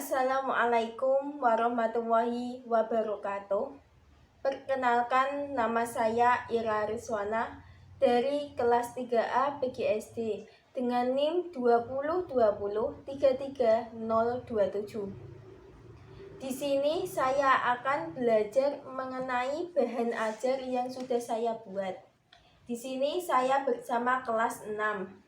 Assalamualaikum warahmatullahi wabarakatuh. Perkenalkan, nama saya Ira Rizwana dari kelas 3A PGSD dengan NIM 202033027. Di sini saya akan belajar mengenai bahan ajar yang sudah saya buat. Di sini saya bersama kelas 6.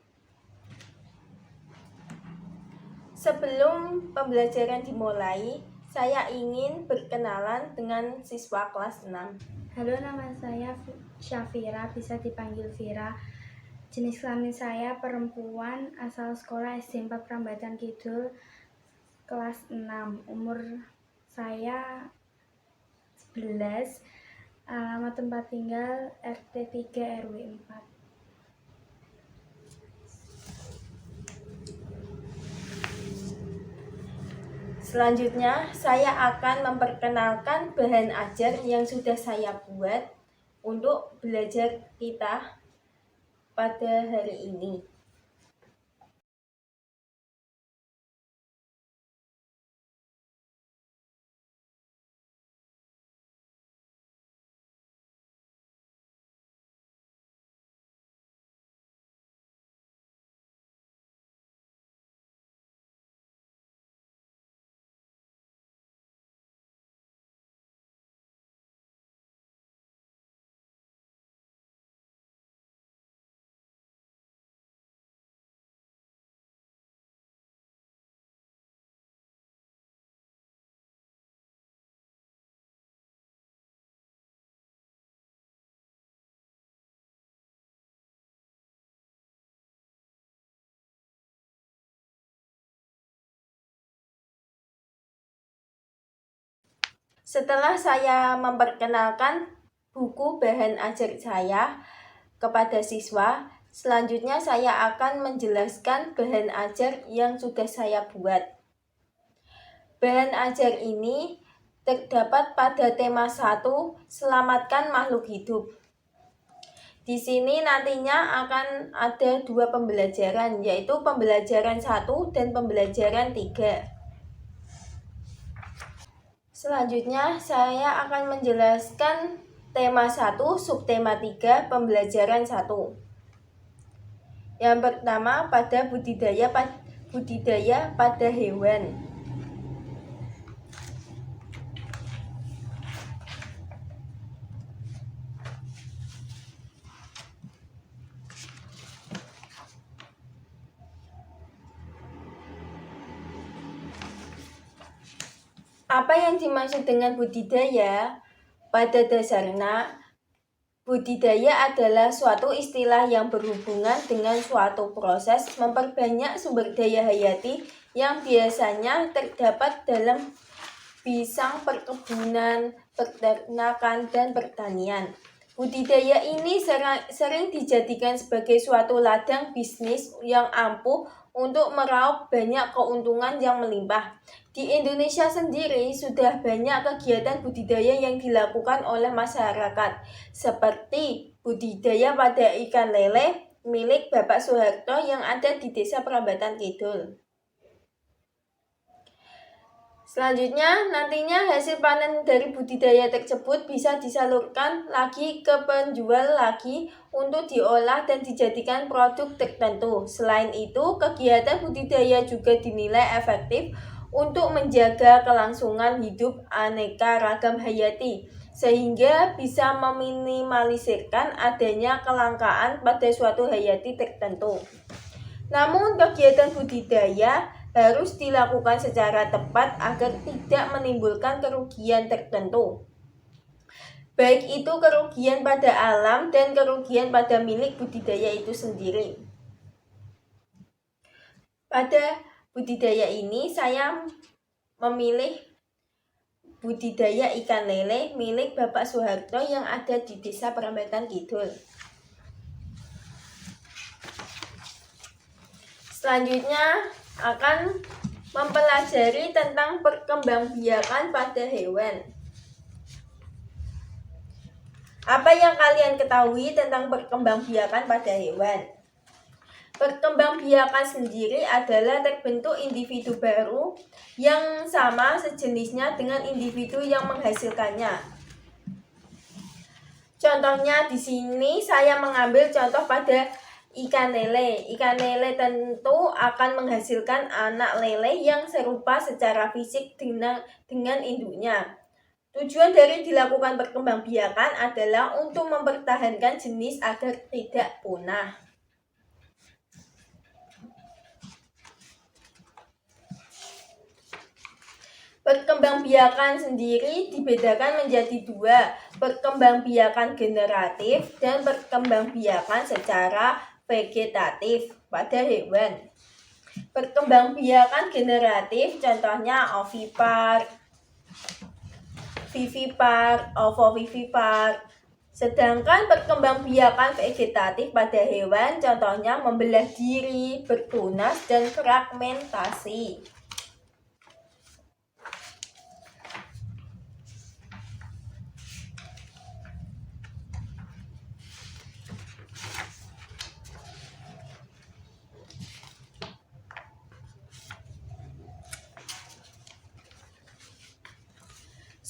Sebelum pembelajaran dimulai, saya ingin berkenalan dengan siswa kelas 6. Halo, nama saya Syafira, bisa dipanggil Vira. Jenis kelamin saya perempuan, asal sekolah SD 4 Prambatan Kidul, kelas 6. Umur saya 11, alamat tempat tinggal RT 3 RW 4. Selanjutnya, saya akan memperkenalkan bahan ajar yang sudah saya buat untuk belajar kita pada hari ini. Setelah saya memperkenalkan buku bahan ajar saya kepada siswa, selanjutnya saya akan menjelaskan bahan ajar yang sudah saya buat. Bahan ajar ini terdapat pada tema 1, selamatkan makhluk hidup. Di sini nantinya akan ada 2 pembelajaran, yaitu pembelajaran 1 dan pembelajaran 3. Selanjutnya saya akan menjelaskan tema 1, subtema 3, pembelajaran 1. Yang pertama, pada budidaya pada hewan. Apa yang dimaksud dengan budidaya? Pada dasarnya, budidaya adalah suatu istilah yang berhubungan dengan suatu proses memperbanyak sumber daya hayati yang biasanya terdapat dalam bidang perkebunan, peternakan, dan pertanian. Budidaya ini sering dijadikan sebagai suatu ladang bisnis yang ampuh untuk meraup banyak keuntungan yang melimpah. Di Indonesia sendiri sudah banyak kegiatan budidaya yang dilakukan oleh masyarakat, seperti budidaya pada ikan lele milik Bapak Soeharto yang ada di Desa Prambatan Kidul. Selanjutnya, nantinya hasil panen dari budidaya tersebut bisa disalurkan lagi ke penjual lagi untuk diolah dan dijadikan produk tertentu. Selain itu, kegiatan budidaya juga dinilai efektif untuk menjaga kelangsungan hidup aneka ragam hayati, sehingga bisa meminimalisirkan adanya kelangkaan pada suatu hayati tertentu. Namun, kegiatan budidaya harus dilakukan secara tepat agar tidak menimbulkan kerugian tertentu, baik itu kerugian pada alam dan kerugian pada milik budidaya itu sendiri. Pada budidaya ini saya memilih budidaya ikan lele milik Bapak Soeharto yang ada di Desa Prambatan Kidul. Selanjutnya akan mempelajari tentang perkembangbiakan pada hewan. Apa yang kalian ketahui tentang perkembangbiakan pada hewan? Perkembangbiakan sendiri adalah terbentuk individu baru yang sama sejenisnya dengan individu yang menghasilkannya. Contohnya di sini saya mengambil contoh pada ikan lele. Ikan lele tentu akan menghasilkan anak lele yang serupa secara fisik dengan induknya. Tujuan dari dilakukan perkembangbiakan adalah untuk mempertahankan jenis agar tidak punah. Perkembangbiakan sendiri dibedakan menjadi dua, perkembangbiakan generatif dan perkembangbiakan secara vegetatif pada hewan. Perkembangbiakan generatif contohnya ovipar, vivipar, ovovivipar. Sedangkan perkembangbiakan vegetatif pada hewan contohnya membelah diri, bertunas, dan fragmentasi.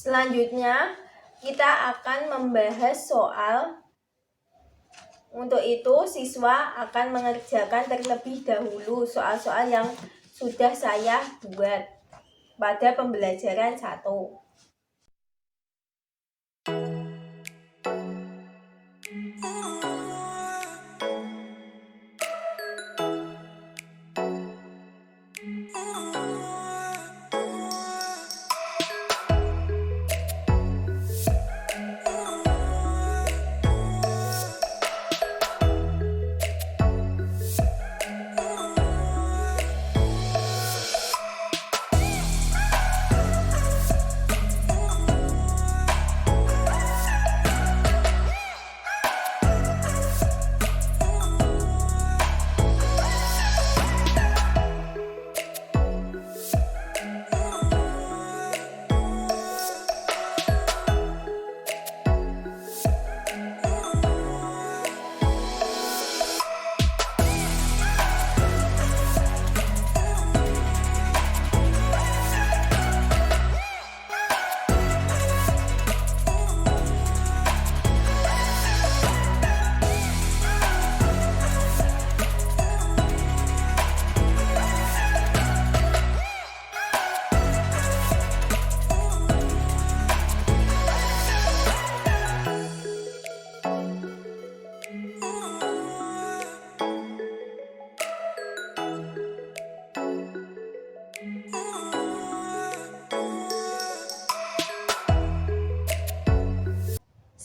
Selanjutnya, kita akan membahas soal. Untuk itu, siswa akan mengerjakan terlebih dahulu soal-soal yang sudah saya buat pada pembelajaran 1.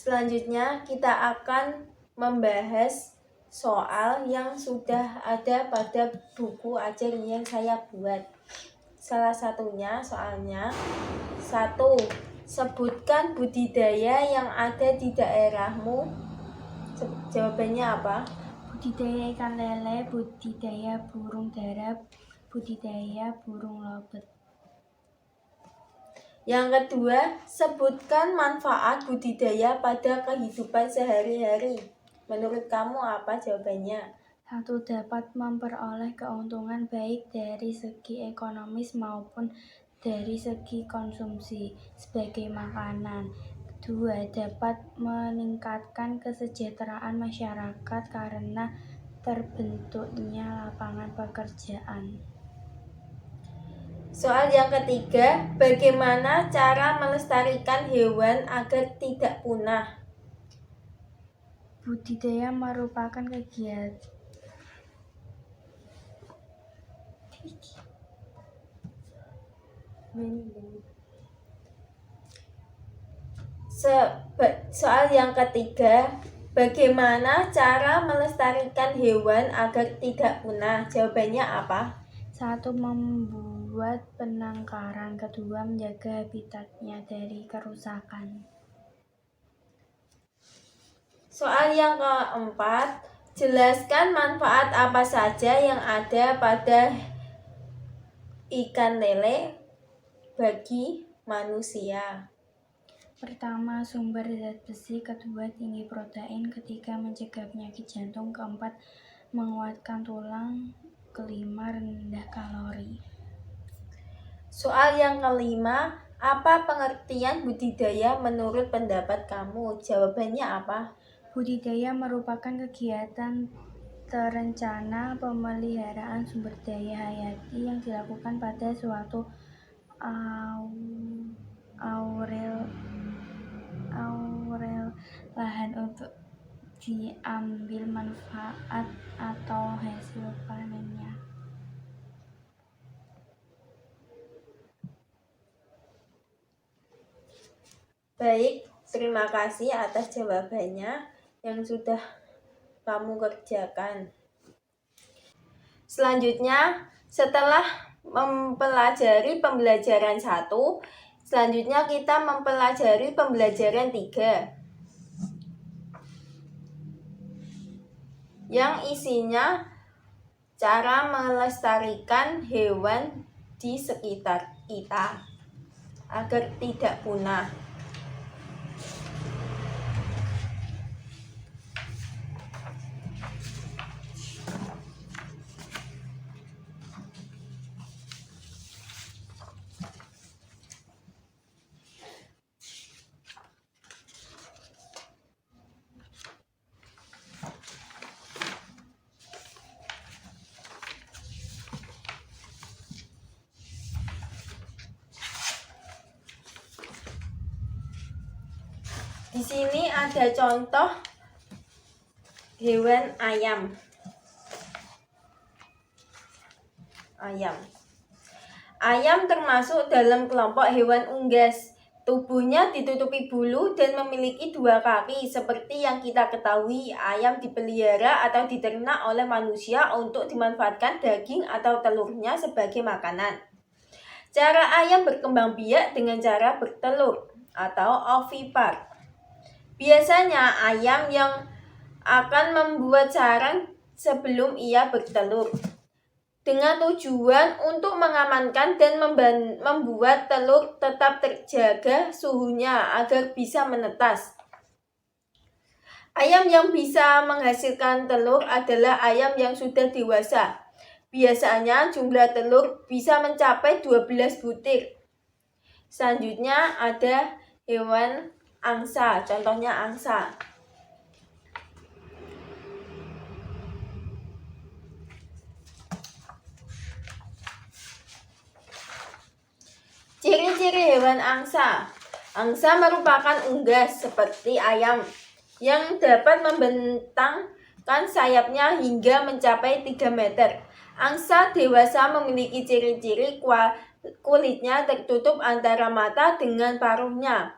Selanjutnya kita akan membahas soal yang sudah ada pada buku ajar yang saya buat. Salah satunya soalnya 1. Sebutkan budidaya yang ada di daerahmu. Jawabannya apa? Budidaya ikan lele, budidaya burung dara, budidaya burung lobet. Yang kedua, sebutkan manfaat budidaya pada kehidupan sehari-hari. Menurut kamu apa jawabannya? 1. Dapat memperoleh keuntungan baik dari segi ekonomis maupun dari segi konsumsi sebagai makanan. 2. Dapat meningkatkan kesejahteraan masyarakat karena terbentuknya lapangan pekerjaan. Soal yang ketiga, bagaimana cara melestarikan hewan agar tidak punah? Budidaya merupakan kegiatan Soal yang ketiga, bagaimana cara melestarikan hewan agar tidak punah? Jawabannya apa? 1. Membuat penangkaran. 2. Menjaga habitatnya dari kerusakan. Soal yang keempat, jelaskan manfaat apa saja yang ada pada ikan lele bagi manusia. Pertama, sumber zat besi. 2. Tinggi protein. 3. Mencegah penyakit jantung. 4. menguatkan tulang. Kelima, rendah kalori. Soal yang kelima, apa pengertian budidaya menurut pendapat kamu? Jawabannya apa? Budidaya merupakan kegiatan terencana pemeliharaan sumber daya hayati yang dilakukan pada suatu areal lahan untuk diambil manfaat atau hasil panennya. Baik, terima kasih atas jawabannya yang sudah kamu kerjakan. Selanjutnya, setelah mempelajari pembelajaran 1, selanjutnya kita mempelajari pembelajaran 3. Yang isinya cara melestarikan hewan di sekitar kita agar tidak punah. Di sini ada contoh hewan ayam. Ayam termasuk dalam kelompok hewan unggas. Tubuhnya ditutupi bulu dan memiliki 2 kaki. Seperti yang kita ketahui, ayam dipelihara atau diternak oleh manusia untuk dimanfaatkan daging atau telurnya sebagai makanan. Cara ayam berkembang biak dengan cara bertelur atau ovipar. Biasanya ayam yang akan membuat sarang sebelum ia bertelur, dengan tujuan untuk mengamankan dan membuat telur tetap terjaga suhunya agar bisa menetas. Ayam yang bisa menghasilkan telur adalah ayam yang sudah dewasa. Biasanya jumlah telur bisa mencapai 12 butir. Selanjutnya ada hewan angsa, contohnya angsa. Ciri-ciri hewan angsa. Angsa merupakan unggas seperti ayam yang dapat membentangkan sayapnya hingga mencapai 3 meter. Angsa dewasa memiliki ciri-ciri kulitnya tertutup antara mata dengan paruhnya.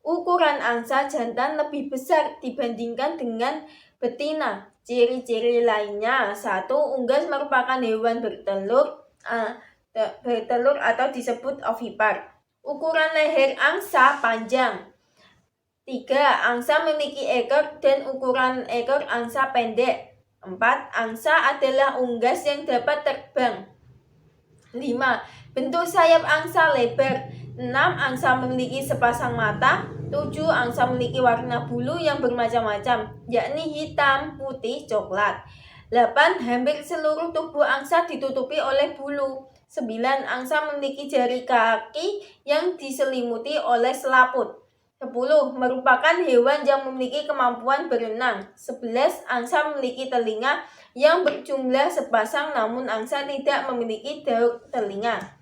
Ukuran angsa jantan lebih besar dibandingkan dengan betina. Ciri-ciri lainnya, 1. Unggas merupakan hewan bertelur atau disebut ovipar. Ukuran leher angsa panjang. 3. Angsa memiliki ekor dan ukuran ekor angsa pendek. 4. Angsa adalah unggas yang dapat terbang. 5. Bentuk sayap angsa lebar. 6. Angsa memiliki sepasang mata. 7. Angsa memiliki warna bulu yang bermacam-macam, yakni hitam, putih, coklat. 8. Hampir seluruh tubuh angsa ditutupi oleh bulu. 9. Angsa memiliki jari kaki yang diselimuti oleh selaput. 10. Merupakan hewan yang memiliki kemampuan berenang. 11. Angsa memiliki telinga yang berjumlah sepasang, namun angsa tidak memiliki daun telinga.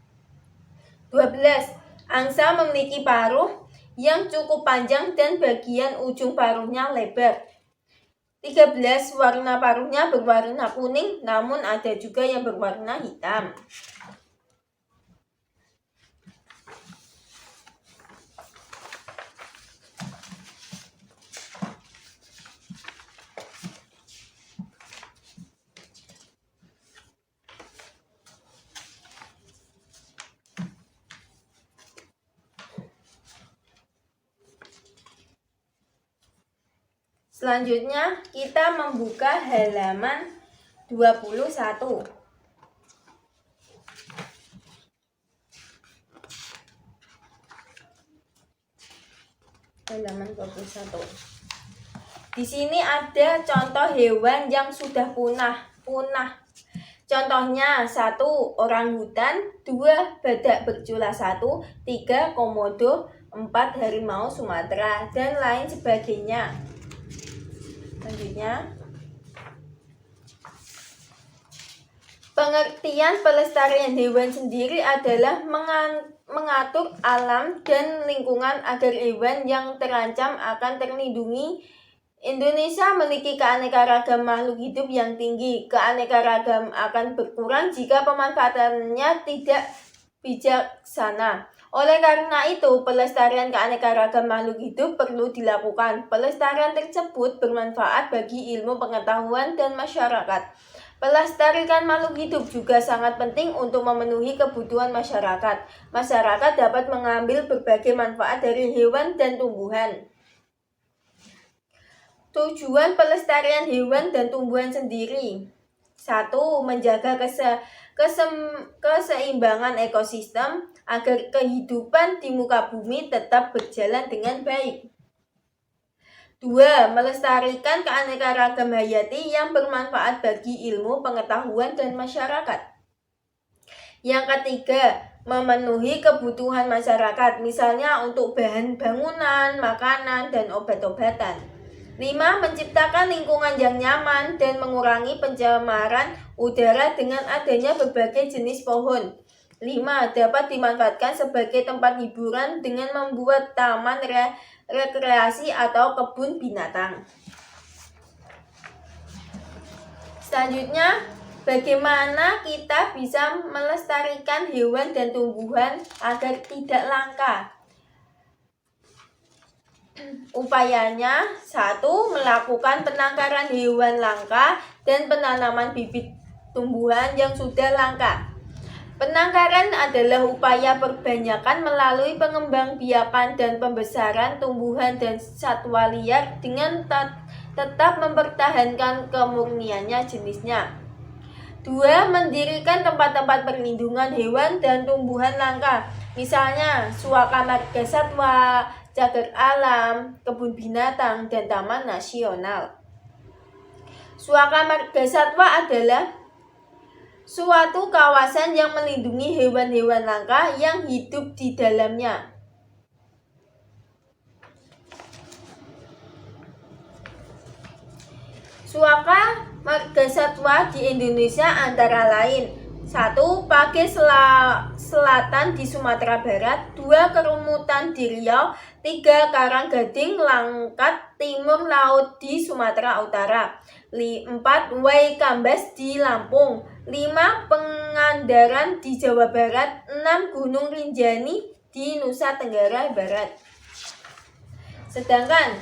12. Angsa memiliki paruh yang cukup panjang dan bagian ujung paruhnya lebar. 13. Warna paruhnya berwarna kuning, namun ada juga yang berwarna hitam. Selanjutnya kita membuka halaman 21. Halaman 21. Di sini ada contoh hewan yang sudah punah. punah. Contohnya 1. Orangutan, 2. Badak bercula 1, 3. Komodo, 4. Harimau Sumatera, dan lain sebagainya. Selanjutnya, pengertian pelestarian hewan sendiri adalah mengatur alam dan lingkungan agar hewan yang terancam akan terlindungi. Indonesia memiliki keanekaragaman makhluk hidup yang tinggi. Keanekaragaman akan berkurang jika pemanfaatannya tidak bijaksana. Oleh karena itu, pelestarian keanekaragaman makhluk hidup perlu dilakukan. Pelestarian tersebut bermanfaat bagi ilmu pengetahuan dan masyarakat. Pelestarian makhluk hidup juga sangat penting untuk memenuhi kebutuhan masyarakat. Masyarakat dapat mengambil berbagai manfaat dari hewan dan tumbuhan. Tujuan pelestarian hewan dan tumbuhan sendiri. 1. Menjaga keseimbangan ekosistem agar kehidupan di muka bumi tetap berjalan dengan baik. 2. Melestarikan keanekaragaman hayati yang bermanfaat bagi ilmu, pengetahuan, dan masyarakat. Yang ketiga, memenuhi kebutuhan masyarakat, misalnya untuk bahan bangunan, makanan, dan obat-obatan. 5. Menciptakan lingkungan yang nyaman dan mengurangi pencemaran udara dengan adanya berbagai jenis pohon. 5. Dapat dimanfaatkan sebagai tempat hiburan dengan membuat taman rekreasi atau kebun binatang. Selanjutnya, bagaimana kita bisa melestarikan hewan dan tumbuhan agar tidak langka? Upayanya, 1. Melakukan penangkaran hewan langka dan penanaman bibit tumbuhan yang sudah langka. Penangkaran adalah upaya perbanyakan melalui pengembangbiakan dan pembesaran tumbuhan dan satwa liar dengan tetap mempertahankan kemurniannya jenisnya. 2. Mendirikan tempat-tempat perlindungan hewan dan tumbuhan langka, misalnya Suaka Marga Satwa, Cagar Alam, kebun binatang, dan taman nasional. Suaka Marga Satwa adalah suatu kawasan yang melindungi hewan-hewan langka yang hidup di dalamnya. Suaka Marga Satwa di Indonesia antara lain: 1. Page Selatan di Sumatera Barat, 2. Kerumutan di Riau, 3. Karanggading Langkat Timur Laut di Sumatera Utara, 4. Waikambas di Lampung, 5. Pangandaran di Jawa Barat, 6. Gunung Rinjani di Nusa Tenggara Barat. Sedangkan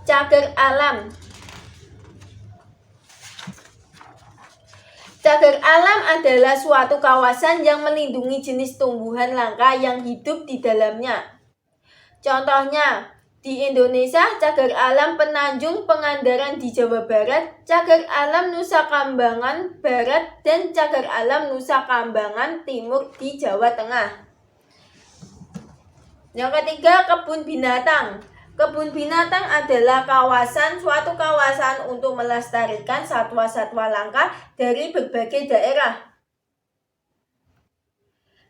cagar alam adalah suatu kawasan yang melindungi jenis tumbuhan langka yang hidup di dalamnya. Contohnya, di Indonesia, cagar alam Penanjung Pangandaran di Jawa Barat, cagar alam Nusa Kambangan Barat, dan cagar alam Nusa Kambangan Timur di Jawa Tengah. Yang ketiga, kebun binatang. Kebun binatang adalah suatu kawasan untuk melestarikan satwa-satwa langka dari berbagai daerah.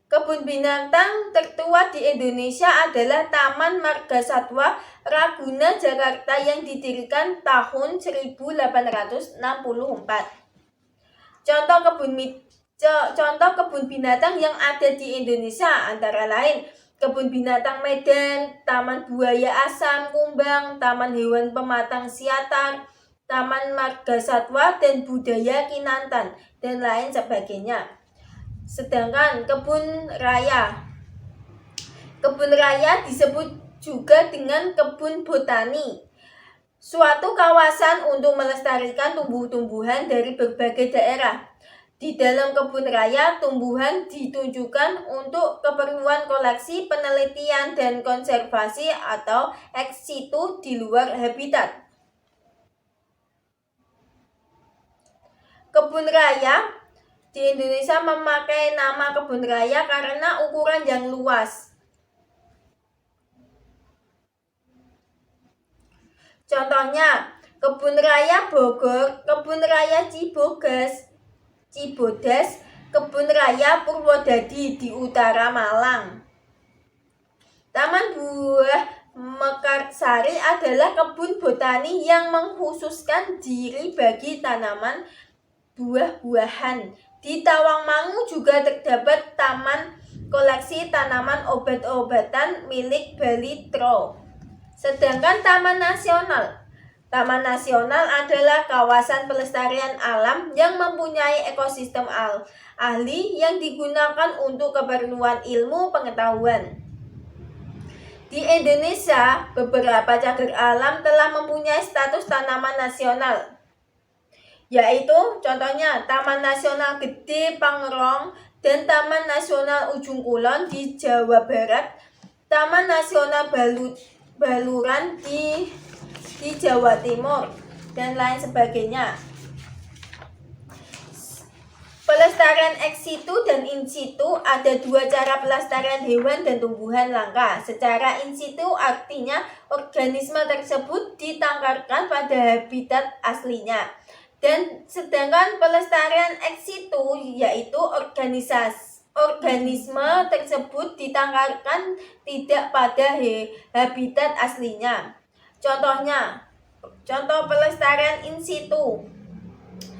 Kebun binatang tertua di Indonesia adalah Taman Marga Satwa Ragunan Jakarta yang didirikan tahun 1864. Contoh kebun binatang yang ada di Indonesia antara lain Kebun Binatang Medan, Taman Buaya Asam Kumbang, Taman Hewan Pematang Siatar, Taman Marga Satwa dan Budaya Kinantan, dan lain sebagainya. Sedangkan kebun raya disebut juga dengan kebun botani, suatu kawasan untuk melestarikan tumbuh-tumbuhan dari berbagai daerah. Di dalam kebun raya, tumbuhan ditunjukkan untuk keperluan koleksi, penelitian, dan konservasi atau ex situ di luar habitat. Kebun raya di Indonesia memakai nama kebun raya karena ukuran yang luas. Contohnya, Kebun Raya Bogor, Kebun Raya Cibodas, Kebun Raya Purwodadi di utara Malang. Taman Buah Mekarsari adalah kebun botani yang mengkhususkan diri bagi tanaman buah-buahan. Di Tawangmangu juga terdapat taman koleksi tanaman obat-obatan milik Balitro. Sedangkan Taman Nasional adalah kawasan pelestarian alam yang mempunyai ekosistem ahli yang digunakan untuk keperluan ilmu pengetahuan. Di Indonesia, beberapa cagar alam telah mempunyai status tanaman nasional, yaitu contohnya Taman Nasional Gede Pangerong dan Taman Nasional Ujung Kulon di Jawa Barat, Taman Nasional Baluran di Jawa Timur, dan lain sebagainya. Pelestarian ex situ dan in situ, ada dua cara pelestarian hewan dan tumbuhan langka. Secara in situ artinya organisme tersebut ditangkarkan pada habitat aslinya. Dan sedangkan pelestarian ex situ yaitu organisme tersebut ditangkarkan tidak pada habitat aslinya. Contoh pelestarian in situ.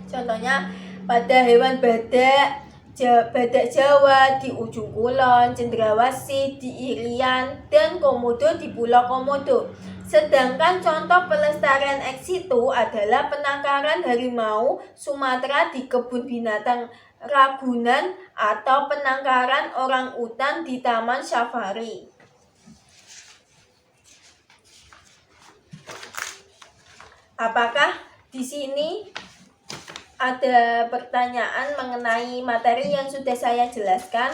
Contohnya pada hewan badak Jawa di Ujung Kulon, cendrawasih di Irian, dan komodo di Pulau Komodo. Sedangkan contoh pelestarian ex situ adalah penangkaran harimau Sumatera di kebun binatang Ragunan atau penangkaran orang utan di Taman Safari. Apakah di sini ada pertanyaan mengenai materi yang sudah saya jelaskan?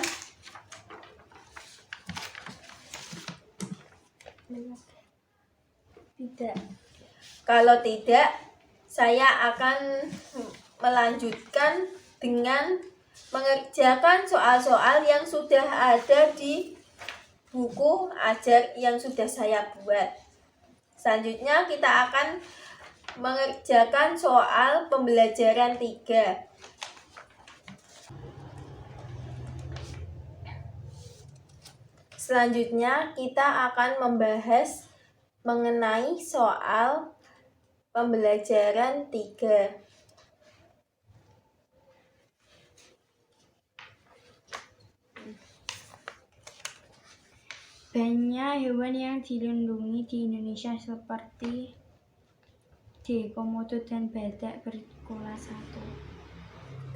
Tidak. Kalau tidak, saya akan melanjutkan dengan mengerjakan soal-soal yang sudah ada di buku ajar yang sudah saya buat. Selanjutnya kita akan mengerjakan soal pembelajaran 3. Selanjutnya kita akan membahas mengenai soal pembelajaran 3. Banyak hewan yang dilindungi di Indonesia seperti D. Komodo dan badak berkelas 1.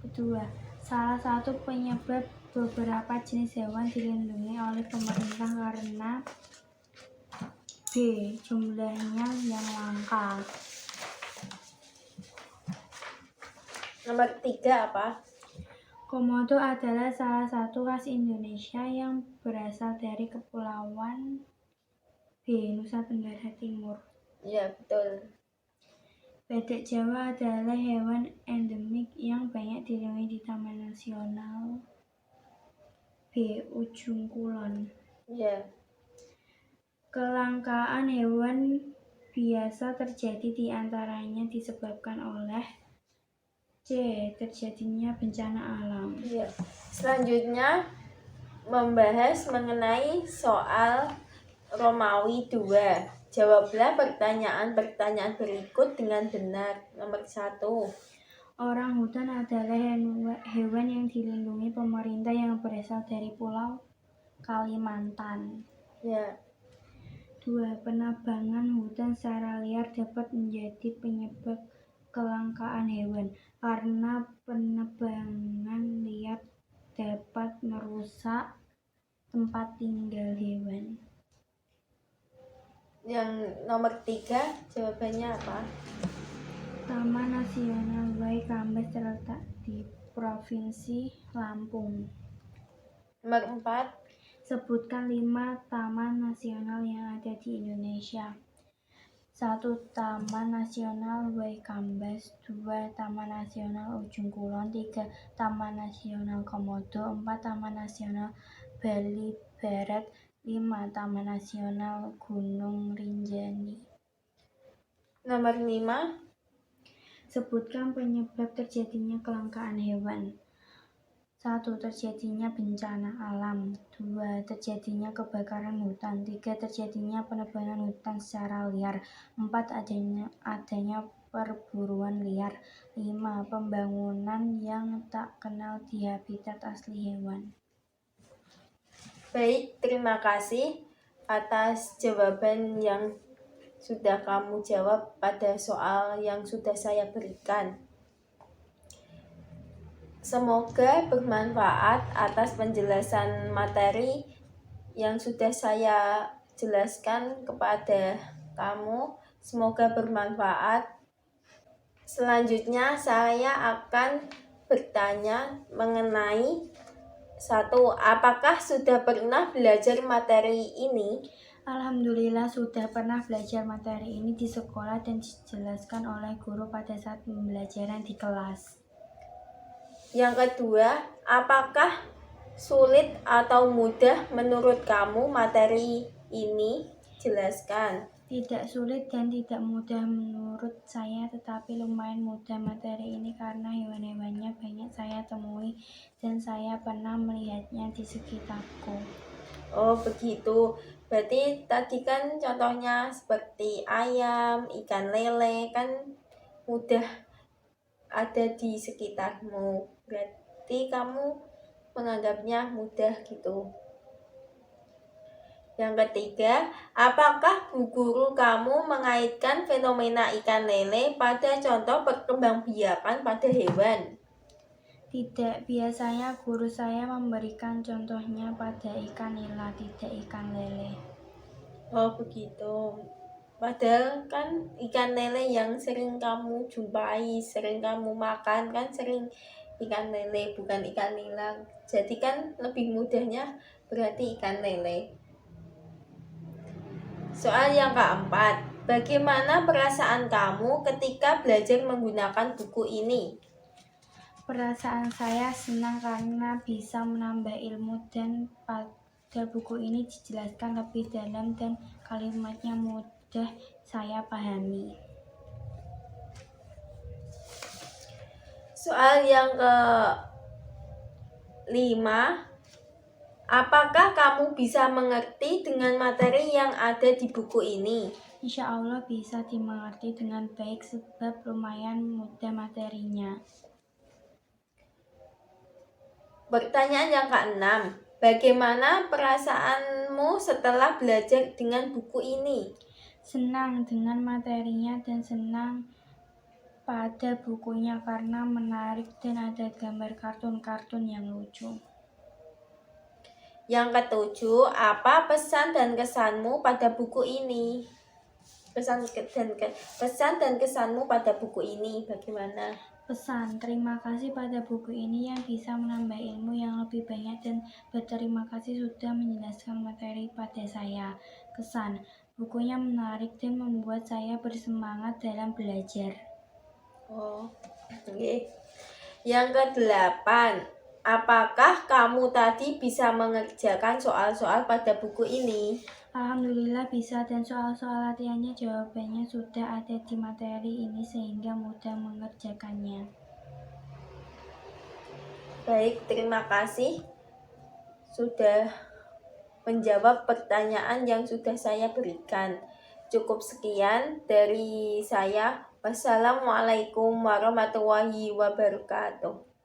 Kedua, salah satu penyebab beberapa jenis hewan dilindungi oleh pemerintah karena B. Jumlahnya yang langka. Nomor 3 apa? Komodo adalah salah satu khas Indonesia yang berasal dari Kepulauan B. Nusa Tenggara Timur. Ya, betul. Badak Jawa adalah hewan endemik yang banyak dilindungi di Taman Nasional B. Ujung Kulon. Ya. Kelangkaan hewan biasa terjadi di antaranya disebabkan oleh C. Terjadinya bencana alam. Ya. Selanjutnya membahas mengenai soal Romawi 2. Jawablah pertanyaan-pertanyaan berikut dengan benar. Nomor 1. Orang hutan adalah hewan yang dilindungi pemerintah yang berasal dari Pulau Kalimantan. Ya. 2. Penebangan hutan secara liar dapat menjadi penyebab kelangkaan hewan karena penebangan liar dapat merusak tempat tinggal hewan. Yang nomor 3 jawabannya apa? Taman Nasional Waikambas terletak di Provinsi Lampung. Nomor 4. Sebutkan 5 taman nasional yang ada di Indonesia. 1. Taman Nasional Waikambas. 2. Taman Nasional Ujung Kulon. 3. Taman Nasional Komodo. 4. Taman Nasional Bali Barat. 5. Taman Nasional Gunung Rinjani. Nomor 5. Sebutkan penyebab terjadinya kelangkaan hewan. 1. Terjadinya bencana alam. 2. Terjadinya kebakaran hutan. 3. Terjadinya penebangan hutan secara liar. 4. Adanya perburuan liar. 5. Pembangunan yang tak kenal di habitat asli hewan. Baik, terima kasih atas jawaban yang sudah kamu jawab pada soal yang sudah saya berikan. Semoga bermanfaat atas penjelasan materi yang sudah saya jelaskan kepada kamu. Semoga bermanfaat. Selanjutnya saya akan bertanya mengenai 1. Apakah sudah pernah belajar materi ini? Alhamdulillah sudah pernah belajar materi ini di sekolah dan dijelaskan oleh guru pada saat pembelajaran di kelas. Yang kedua, apakah sulit atau mudah menurut kamu materi ini? Jelaskan. Tidak sulit dan tidak mudah menurut saya, tetapi lumayan mudah materi ini karena hewan-hewannya banyak saya temui dan saya pernah melihatnya di sekitarku. Oh begitu, berarti tadi kan contohnya seperti ayam, ikan lele kan mudah ada di sekitarmu. Berarti kamu menganggapnya mudah gitu. Yang ketiga, apakah bu guru kamu mengaitkan fenomena ikan lele pada contoh perkembangbiakan pada hewan? Tidak, biasanya guru saya memberikan contohnya pada ikan nila, tidak ikan lele. Oh begitu. Padahal kan ikan lele yang sering kamu jumpai, sering kamu makan kan sering ikan lele, bukan ikan nila. Jadi kan lebih mudahnya berarti ikan lele. Soal yang keempat, bagaimana perasaan kamu ketika belajar menggunakan buku ini? Perasaan saya senang karena bisa menambah ilmu dan pada buku ini dijelaskan lebih dalam dan kalimatnya mudah saya pahami. Soal yang ke-5, apakah kamu bisa mengerti dengan materi yang ada di buku ini? Insya Allah bisa dimengerti dengan baik sebab lumayan mudah materinya. Pertanyaan yang ke-6, bagaimana perasaanmu setelah belajar dengan buku ini? Senang dengan materinya dan senang pada bukunya karena menarik dan ada gambar kartun-kartun yang lucu. Yang ke-7, apa pesan dan kesanmu pada buku ini? Pesan dan kesanmu pada buku ini bagaimana? Pesan, terima kasih pada buku ini yang bisa menambah ilmu yang lebih banyak dan berterima kasih sudah menjelaskan materi pada saya. Kesan, bukunya menarik dan membuat saya bersemangat dalam belajar. Oh, oke. Yang ke-8, apakah kamu tadi bisa mengerjakan soal-soal pada buku ini? Alhamdulillah bisa dan soal-soal latihannya jawabannya sudah ada di materi ini sehingga mudah mengerjakannya. Baik, terima kasih sudah menjawab pertanyaan yang sudah saya berikan. Cukup sekian dari saya. Wassalamualaikum warahmatullahi wabarakatuh.